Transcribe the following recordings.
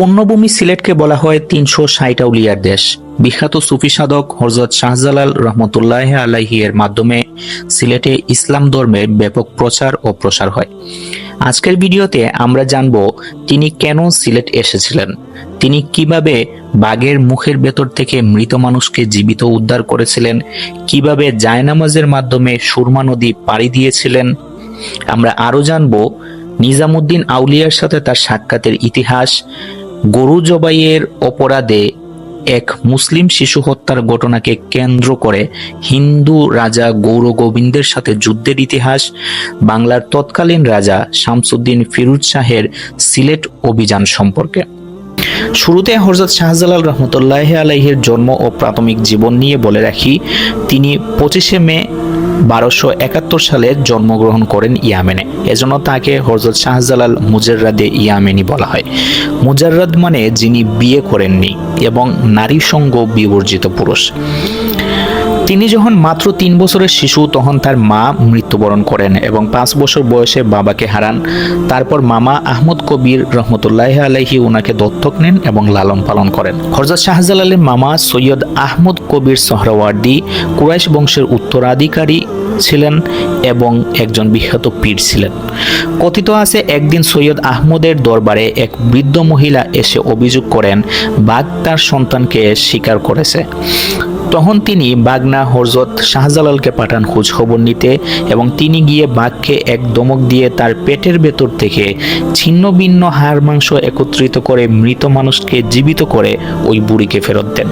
পুণ্যভূমি সিলেটকে বলা হয় ৩৬০ আউলিয়ার দেশ। বিখ্যাত সুফি সাধক হযরত শাহজালাল রহমতুল্লাহ আলাইহি এর মাধ্যমে সিলেটে ইসলাম ধর্মের ব্যাপক প্রচার ও প্রসার হয়। আজকের ভিডিওতে আমরা জানব তিনি কেন সিলেট এসেছিলেন, তিনি কিভাবে বাঘের মুখের ভেতর থেকে মৃত মানুষকে জীবিত উদ্ধার করেছিলেন, কিভাবে জায়নামাজের মাধ্যমে সুরমা নদী পাড়ি দিয়েছিলেন। আমরা আরো জানব নিজামুদ্দিন আউলিয়ার সাথে তার সাক্ষাতের ইতিহাস, গরু জবাইয়ের অপরাধে এক মুসলিম শিশু হত্যার ঘটনাকে কেন্দ্র করে হিন্দু রাজা গৌর গোবিন্দের সাথে যুদ্ধের ইতিহাস, বাংলার তৎকালীন রাজা শামসুদ্দিন ফিরোজ শাহের সিলেট অভিযান সম্পর্কে। শুরুতে হযরত শাহজালাল রহমতুল্লাহ আলাইহির জন্ম ও প্রাথমিক জীবন নিয়ে বলে রাখি, তিনি 25শে মে 1271 সালে জন্মগ্রহণ করেন ইয়েমেনে। এজন্য তাকে হযরত শাহজালাল মুজাররাদে ইয়েমেনি বলা হয়। মুজাররাদ মানে যিনি বিয়ে করেননি এবং নারী সঙ্গ বিবর্জিত পুরুষ। তিনি যখন মাত্র 3 বছরের শিশু তখন তার মা মৃত্যুবরণ করেন এবং 5 বছর বয়সে বাবাকে হারান। তারপর মামা আহমদ কবির রহমতুল্লাহ আলাইহি ওনাকে দত্তক নেন এবং লালন পালন করেন। হযরত শাহজালালের মামা সৈয়দ আহমদ কবির সোহরাওয়ার্দী কুরাইশ বংশের উত্তরাধিকারী ছিলেন এবং একজন বিখ্যাত পীর ছিলেন। কথিত আছে একদিন সৈয়দ আহমদের দরবারে এক বৃদ্ধ মহিলা এসে অভিযোগ করেন বাঘ তার সন্তানকে শিকার করেছে। তখন তিনি বাগনা হযরত শাহজালালকে পাঠান খোঁজ খবর নিতে এবং তিনি গিয়ে বাঘকে এক দমক দিয়ে তার পেটের ভেতর থেকে ছিন্ন ভিন্ন হাড় মাংস একত্রিত করে মৃত মানুষকে জীবিত করে ওই বুড়িকে ফেরত দেন।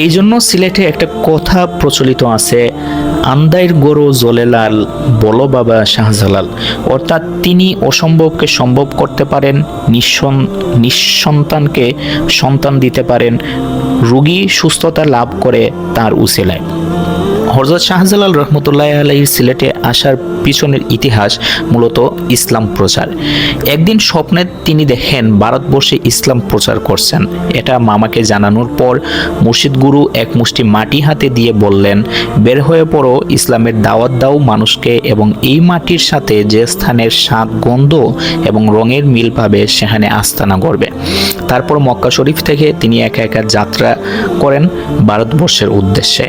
এই জন্য সিলেটে একটা কথা প্রচলিত আছে, আন্দাইর গরু জলেলাল বলো বাবা শাহজালাল, অর্থাৎ তিনি অসম্ভবকে সম্ভব করতে পারেন, নিঃসন্তানকে সন্তান দিতে পারেন, রোগী সুস্থতা লাভ করে তার উসিলায়। হযরত শাহজালাল রহমতুল্লাহ আলাইহির সিলেটে আসার পিছনের ইতিহাস মূলত ইসলাম প্রচার। একদিন স্বপ্নে তিনি দেখেন ভারতবর্ষে ইসলাম প্রচার করছেন। এটা মামাকে জানানোর পর মুর্শিদ গুরু এক মুষ্টি মাটি হাতে দিয়ে বললেন, বের হয়ে পড়ো, ইসলামের দাওয়াত দাও মানুষকে এবং এই মাটির সাথে যে স্থানের স্বাদ, গন্ধ এবং রঙের মিল পাবে সেখানে আস্তানা গড়বে। তারপর মক্কা শরীফ থেকে তিনি একা একা যাত্রা করেন ভারতবর্ষের উদ্দেশ্যে।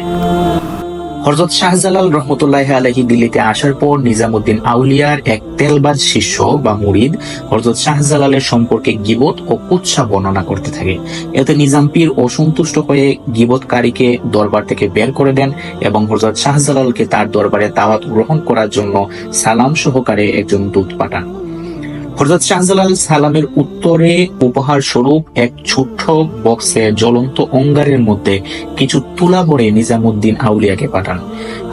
হযরত শাহজালাল রহমতুল্লাহ আলাইহি দিল্লিতে আসার পর নিজামুদ্দিন আউলিয়ার এক তেলবাজ শিষ্য বা মুরিদ হযরত শাহজালালের সম্পর্কে গীবত ও কুৎসা বর্ণনা করতে থাকে। এতে নিজাম পীর অসন্তুষ্ট হয়ে গীবতকারীকে দরবার থেকে বের করে দেন এবং হযরত শাহজালালকে তার দরবারে দাওয়াত গ্রহণ করার জন্য সালাম সহকারে একজন দূত পাঠান। হযরত শাহজালাল সালামের উত্তরে উপহার স্বরূপ এক ছোট্ট বক্সে জ্বলন্ত অঙ্গারের মধ্যে কিছু তুলা ভরে নিজামুদ্দিন আউলিয়াকে পাঠান।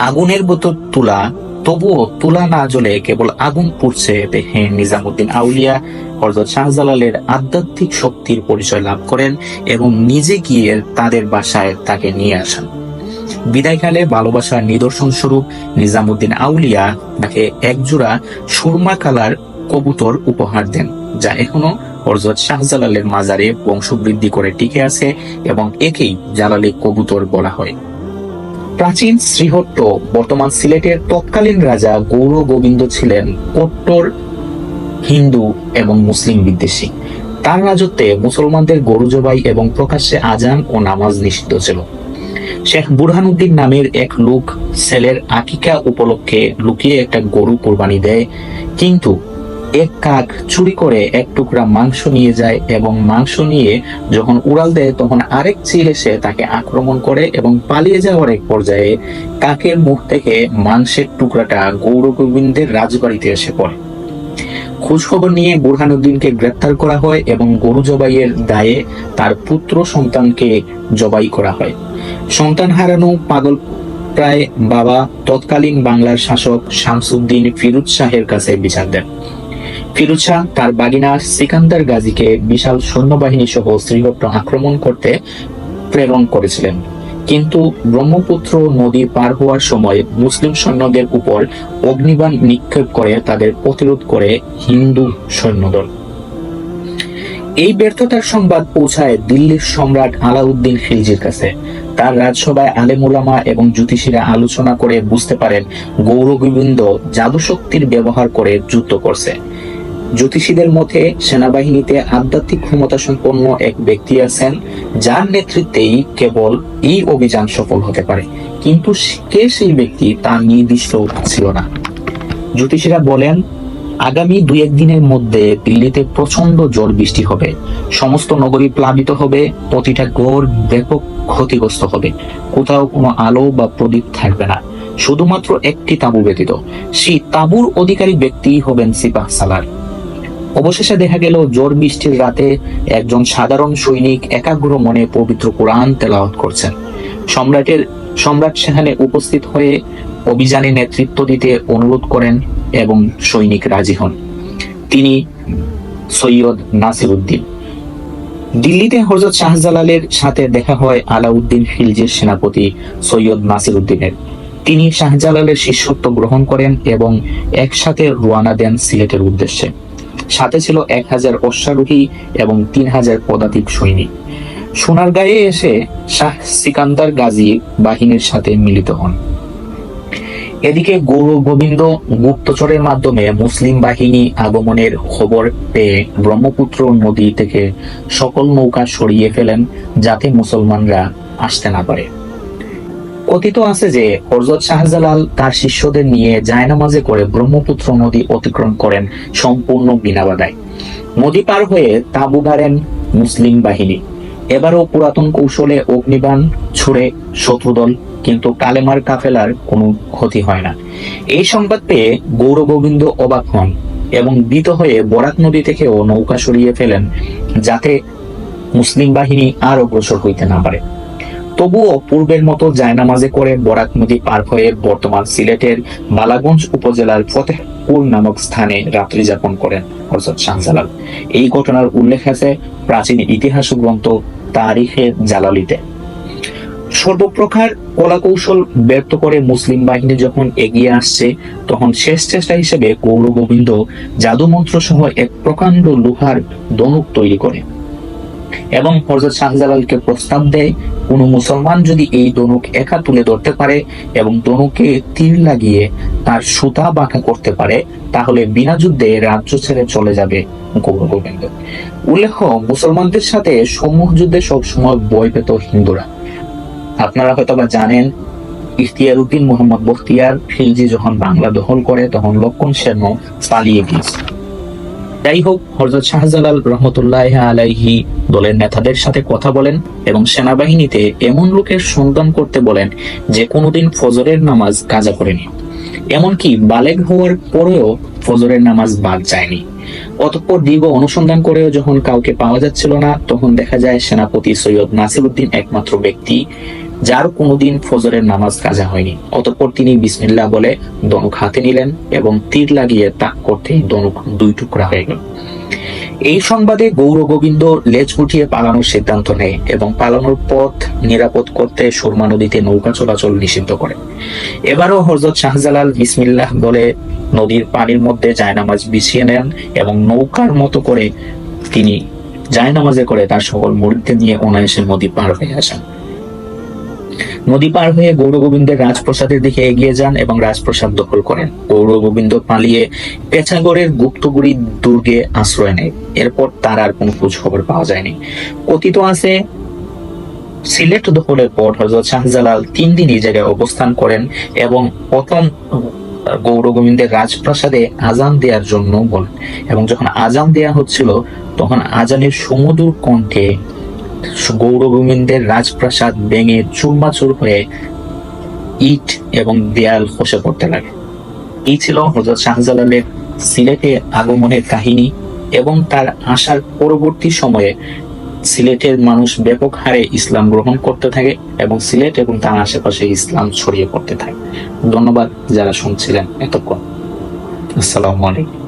আগুনের বোতল তুলা, তবুও তুলা না জ্বলে কেবল আগুন পুড়ছে দেখে নিজামুদ্দিন আউলিয়া হযরত শাহজালালের আধ্যাত্মিক শক্তির পরিচয় লাভ করেন এবং নিজে গিয়ে তাদের বাসায় তাকে নিয়ে আসেন। বিদায়কালে ভালোবাসার নিদর্শন স্বরূপ নিজামুদ্দিন আউলিয়া তাকে একজোড়া সুরমা কালার কবুতর উপহার দেন, যা এখনো হযরত শাহজালালের মাজারে বংশবৃদ্ধি করে টিকে আছে এবং একেই জালালি কবুতর বলা হয়। প্রাচীন শ্রীহট্ট বর্তমান সিলেটের তৎকালীন রাজা গৌর গোবিন্দ ছিলেন কট্টর হিন্দু এবং মুসলিম বিদ্বেষী। তার রাজত্বে মুসলমানদের গরু জবাই এবং প্রকাশ্যে আজান ও নামাজ নিষিদ্ধ ছিল। শেখ বুরহানুদ্দিন নামের এক লোক ছেলের আকিকা উপলক্ষে লুকিয়ে একটা গরু কোরবানি দেয়, কিন্তু এক কাক চুরি করে এক টুকরা মাংস নিয়ে যায় এবং মাংস নিয়ে যখন উড়াল দেয় তখন আরেক চিল এসে তাকে আক্রমণ করে এবং পালিয়ে যাওয়ার এক পর্যায়ে কাকের মুখ থেকে মাংসের টুকরাটা গৌর গোবিন্দের রাজবাড়িতে এসে পড়ে। খোঁজ খবর নিয়ে বুরহানুদ্দিনকে গ্রেপ্তার করা হয় এবং গরু জবাইয়ের দায়ে তার পুত্র সন্তানকে জবাই করা হয়। সন্তান হারানো পাগল প্রায় বাবা তৎকালীন বাংলার শাসক শামসুদ্দিন ফিরোজ শাহের কাছে বিচার দেন। ফিরোজ শাহ তার বাগিনা সিকান্দার গাজীকে বিশাল সৈন্যবাহিনী সহ শ্রীহট্ট আক্রমণ করতে প্রেরণ করেছিলেন, কিন্তু ব্রহ্মপুত্র নদী পার হওয়ার সময় মুসলিম সৈন্যদের উপর অগ্নিবাণ নিক্ষেপ করে তাদের প্রতিরোধ করে হিন্দু সৈন্যদল। এই ব্যর্থতার সংবাদ পৌঁছায় দিল্লির সম্রাট আলাউদ্দিন খিলজির কাছে। তার রাজসভায় আলেম উলামা এবং জ্যোতিষীরা আলোচনা করে বুঝতে পারেন গৌর গোবিন্দ জাদু শক্তির ব্যবহার করে যুদ্ধ করছে। জ্যোতিষীদের মতে সেনাবাহিনীতে আধ্যাত্মিক ক্ষমতা সম্পন্ন এক ব্যক্তি আছেন, যার নেতৃত্বেই কেবল এই অভিযান সফল হতে পারে, কিন্তু কে সেই ব্যক্তি তা নির্দিষ্ট ছিল না। জ্যোতিষীরা বলেন, আগামী 2-1 দিনের মধ্যে দিল্লিতে প্রচন্ড ঝড় বৃষ্টি হবে, সমস্ত নগরী প্লাবিত হবে, প্রতিটা গড় ব্যাপক ক্ষতিগ্রস্ত হবে, কোথাও কোনো আলো বা প্রদীপ থাকবে না, শুধুমাত্র একটি তাঁবু ব্যতীত। সেই তাঁবুর অধিকারী ব্যক্তি হবেন সিপাহ সালার। অবশেষে দেখা গেল ঝড় বৃষ্টির রাতে একজন সাধারণ সৈনিক একাগ্র মনে পবিত্র কোরআন তেলাওয়াত করছেন। সম্রাট সেখানে উপস্থিত হয়ে অভিযানে নেতৃত্ব দিতে অনুরোধ করেন এবং সৈনিক রাজি হন। তিনি সৈয়দ নাসির উদ্দিন। দিল্লিতে হযরত শাহজালালের সাথে দেখা হয় আলাউদ্দিন খিলজির সেনাপতি সৈয়দ নাসির উদ্দিনের। তিনি শাহজালালের শিষ্যত্ব গ্রহণ করেন এবং একসাথে রওনা দেন সিলেটের উদ্দেশ্যে। সাথে ছিল 1000 অশ্বারোহী এবং 3000 পদাতিক সৈনিক। সোনারগাঁয়ে এসে শাহ সিকান্দার গাজী বাহিনীর সাথে মিলিত হন। এদিকে গৌর গোবিন্দ গুপ্তচরের মাধ্যমে মুসলিম বাহিনী আগমনের খবর পেয়ে ব্রহ্মপুত্র নদী থেকে সকল নৌকা সরিয়ে ফেলেন, যাতে মুসলমানরা আসতে না পারে। কথিত আছে যে হযরত শাহজালাল তার শিষ্যদের নিয়ে জায়নামাজে করে ব্রহ্মপুত্র নদী অতিক্রম করেন সম্পূর্ণ বিনা বাধায়। নদী পার হয়ে তাঁবু গাড়েন মুসলিম বাহিনী। এবারও পুরাতন কৌশলে অগ্নিবাণ ছুড়ে শত্রুদল, কিন্তু কালেমার কাফেলার কোনো ক্ষতি হয় না। এই সংবাদ পেয়ে গৌর গোবিন্দ অবাক হন এবং ভীত হয়ে বরাক নদী থেকেও নৌকা সরিয়ে ফেলেন, যাতে মুসলিম বাহিনী আর অগ্রসর হইতে না পারে। তবুও পূর্বের মতো জায়নামাজে করে বরাক নদী পার হয়ে বর্তমান সিলেটের বালাগঞ্জ উপজেলার ফতেহপুর নামক স্থানে রাত্রি যাপন করেন হযরত শাহজালাল। এই ঘটনার উল্লেখ আছে প্রাচীন ইতিহাস গ্রন্থ তারিখে জালালিতে। সর্বপ্রকার কলাকৌশল ব্যর্থ করে মুসলিম বাহিনী যখন এগিয়ে আসছে, তখন শেষ চেষ্টা হিসেবে গৌর গোবিন্দ জাদুমন্ত্র সহ এক প্রকাণ্ড লোহার ধনুক তৈরি করে এবং হযরত শাহজালালকে প্রস্তাব দেয়, কোন মুসলমান যদি এই ধনুক একা তুলে ধরতে পারে এবং ধনুকে তীর লাগিয়ে তার সুতা বাঁকা করতে পারে, তাহলে বিনা যুদ্ধে রাজ্য ছেড়ে চলে যাবে গৌর গোবিন্দ। উল্লেখ্য, মুসলমানদের সাথে সম্মুখ যুদ্ধে সবসময় ভয় পেত হিন্দুরা। আপনারা হয়তোবা জানেন, ইখতিয়ার উদ্দিন মোহাম্মদ বখতিয়ার খিলজি যখন বাংলা দখল করে, তখন লক্ষণ সেন পালিয়ে গিয়েছে। যাই হোক, হযরত শাহজালাল রহমতুল্লাহ আলাইহি দলের নেতাদের সাথে কথা বলেন এবং সেনাবাহিনীতে এমন লোকের সন্ধান করতে বলেন যে কোনোদিন ফজরের নামাজ কাজা করেনি, এমনকি বালেগ হওয়ার পরেও ফজরের নামাজ বাদ যায়নি। অতঃপর দীর্ঘ অনুসন্ধান করেও যখন কাউকে পাওয়া যাচ্ছিল না, তখন দেখা যায় সেনাপতি সৈয়দ নাসির উদ্দিন একমাত্র ব্যক্তি যার কোনোদিন ফজরের নামাজ কাজা হয়নি। অতঃপর তিনি বিসমিল্লাহ বলে ধনুক হাতে নিলেন এবং তীর লাগিয়ে তাক করতেই ধনুক 2 টুকরা হয়ে গেল। এই সংবাদে গৌর গোবিন্দ লেজ গুটিয়ে পালানোর সিদ্ধান্ত নেয় এবং পালানোর পথ নিরাপদ করতে সুরমা নদীতে নৌকা চলাচল নিষিদ্ধ করে। এবারও হযরত শাহজালাল বিসমিল্লাহ বলে নদীর পানির মধ্যে জায়নামাজ বিছিয়ে নেন এবং নৌকার মতো করে তিনি জায়নামাজে করে তার সকল মুরিদদের নিয়ে অনায়াসে নদী পার হয়ে আসেন। নদী পার হয়ে গৌর গোবিন্দের রাজপ্রাসাদের দিকে এগিয়ে যান এবং রাজপ্রাসাদ দখল করেন। গৌর গোবিন্দ পালিয়ে পেছাগড়ের গুপ্তগুড়ি দুর্গে আশ্রয় নেয়। এরপর তার আর কোনো খোঁজ খবর পাওয়া যায়নি। কথিত আছে, সিলেট দখলের পর হযরত শাহজালাল 3 দিন এই জায়গায় অবস্থান করেন এবং প্রথম গৌর গোবিন্দের রাজপ্রাসাদে আজান দেওয়ার জন্য বলেন, এবং যখন আজান দেয়া হচ্ছিল তখন আজানের সুমধুর কণ্ঠে গৌর গোবিন্দের রাজপ্রাসাদ ভেঙে চুরমাচুর হয়ে ইট এবং দেয়াল খসে পড়তে লাগে। এই ছিল হযরত শাহজালালের সিলেটে আগমনের কাহিনী এবং তার আসার পরবর্তী সময়ে সিলেটের মানুষ ব্যাপক হারে ইসলাম গ্রহণ করতে থাকে এবং সিলেট এবং তার আশেপাশে ইসলাম ছড়িয়ে পড়তে থাকে। ধন্যবাদ যারা শুনছিলেন এতক্ষণ। আসসালামু আলাইকুম।